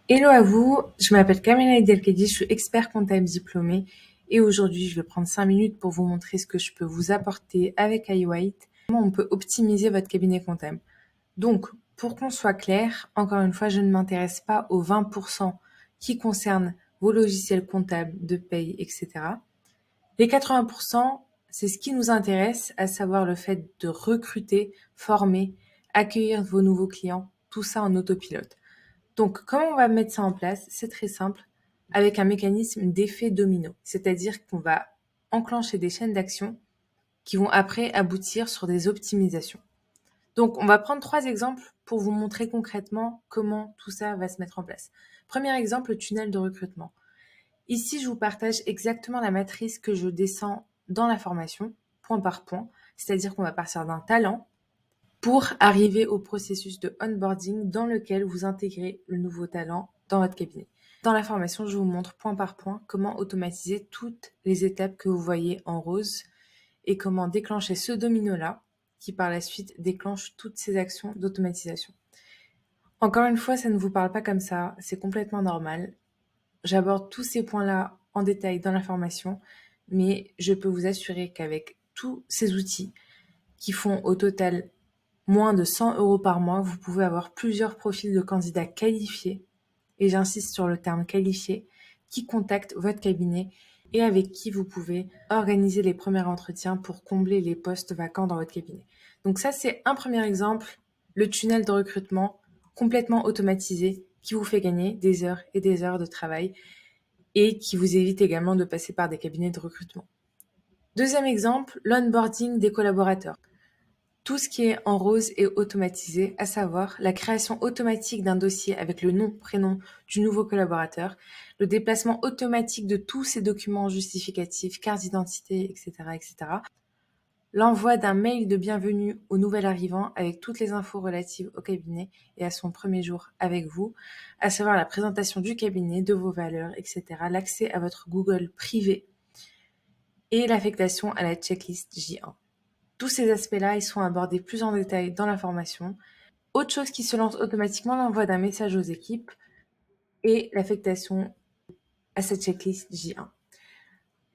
Hello à vous, je m'appelle Kamila Delkedi, je suis expert comptable diplômé et aujourd'hui je vais prendre 5 minutes pour vous montrer ce que je peux vous apporter avec iWhite, comment on peut optimiser votre cabinet comptable. Donc, pour qu'on soit clair, encore une fois, je ne m'intéresse pas aux 20% qui concernent vos logiciels comptables de paye, etc. Les 80%, c'est ce qui nous intéresse, à savoir le fait de recruter, former, accueillir vos nouveaux clients, tout ça en autopilote. Donc, comment on va mettre ça en place? C'est très simple, avec un mécanisme d'effet domino. C'est-à-dire qu'on va enclencher des chaînes d'action qui vont après aboutir sur des optimisations. Donc, on va prendre 3 exemples pour vous montrer concrètement comment tout ça va se mettre en place. Premier exemple, le tunnel de recrutement. Ici, je vous partage exactement la matrice que je descends dans la formation, point par point. C'est-à-dire qu'on va partir d'un talent pour arriver au processus de onboarding dans lequel vous intégrez le nouveau talent dans votre cabinet. Dans la formation, je vous montre point par point comment automatiser toutes les étapes que vous voyez en rose et comment déclencher ce domino-là qui par la suite déclenche toutes ces actions d'automatisation. Encore une fois, ça ne vous parle pas comme ça, c'est complètement normal. J'aborde tous ces points-là en détail dans la formation, mais je peux vous assurer qu'avec tous ces outils qui font au total moins de 100 € par mois, vous pouvez avoir plusieurs profils de candidats qualifiés, et j'insiste sur le terme qualifié, qui contactent votre cabinet et avec qui vous pouvez organiser les premiers entretiens pour combler les postes vacants dans votre cabinet. Donc ça, c'est un premier exemple, le tunnel de recrutement complètement automatisé qui vous fait gagner des heures et des heures de travail et qui vous évite également de passer par des cabinets de recrutement. Deuxième exemple, l'onboarding des collaborateurs. Tout ce qui est en rose est automatisé, à savoir la création automatique d'un dossier avec le nom, prénom du nouveau collaborateur, le déplacement automatique de tous ses documents justificatifs, carte d'identité, etc., l'envoi d'un mail de bienvenue au nouvel arrivant avec toutes les infos relatives au cabinet et à son premier jour avec vous, à savoir la présentation du cabinet, de vos valeurs, etc., l'accès à votre Google privé et l'affectation à la checklist J1. Tous ces aspects-là, ils sont abordés plus en détail dans la formation. Autre chose qui se lance automatiquement, l'envoi d'un message aux équipes et l'affectation à cette checklist J1.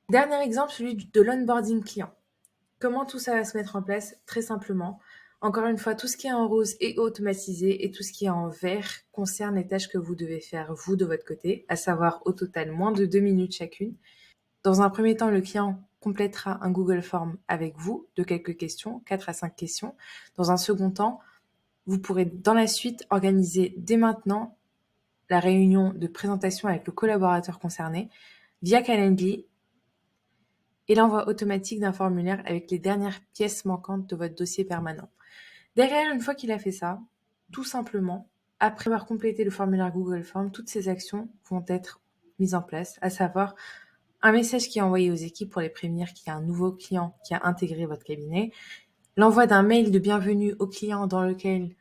Dernier exemple, celui de l'onboarding client. Comment tout ça va se mettre en place? Très simplement. Encore une fois, tout ce qui est en rose est automatisé et tout ce qui est en vert concerne les tâches que vous devez faire vous de votre côté, à savoir au total moins de 2 minutes chacune. Dans un premier temps, le client complétera un Google Form avec vous de quelques questions, 4 à 5 questions. Dans un second temps, vous pourrez dans la suite organiser dès maintenant la réunion de présentation avec le collaborateur concerné via Calendly et l'envoi automatique d'un formulaire avec les dernières pièces manquantes de votre dossier permanent. Derrière, une fois qu'il a fait ça, tout simplement, après avoir complété le formulaire Google Form, toutes ces actions vont être mises en place, à savoir un message qui est envoyé aux équipes pour les prévenir qu'il y a un nouveau client qui a intégré votre cabinet, l'envoi d'un mail de bienvenue au client dans lequel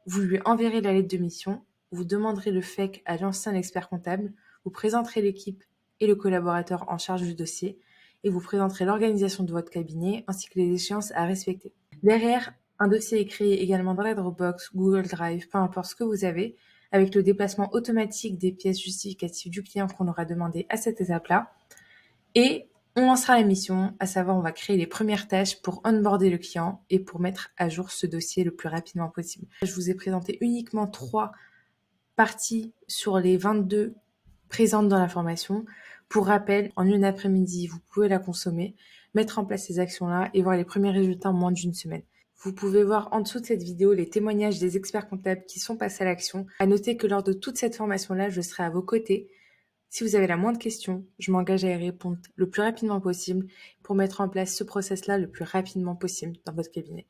vous lui enverrez la lettre de mission, vous demanderez le FEC à l'ancien expert comptable, vous présenterez l'équipe et le collaborateur en charge du dossier et vous présenterez l'organisation de votre cabinet ainsi que les échéances à respecter. Derrière, un dossier est créé également dans la Dropbox, Google Drive, peu importe ce que vous avez, avec le déplacement automatique des pièces justificatives du client qu'on aura demandé à cette étape-là. Et on lancera la mission, à savoir on va créer les premières tâches pour onboarder le client et pour mettre à jour ce dossier le plus rapidement possible. Je vous ai présenté uniquement 3 parties sur les 22 présentes dans la formation. Pour rappel, en une après-midi, vous pouvez la consommer, mettre en place ces actions-là et voir les premiers résultats en moins d'une semaine. Vous pouvez voir en dessous de cette vidéo les témoignages des experts comptables qui sont passés à l'action. À noter que lors de toute cette formation-là, je serai à vos côtés. Si vous avez la moindre question, je m'engage à y répondre le plus rapidement possible pour mettre en place ce process-là le plus rapidement possible dans votre cabinet.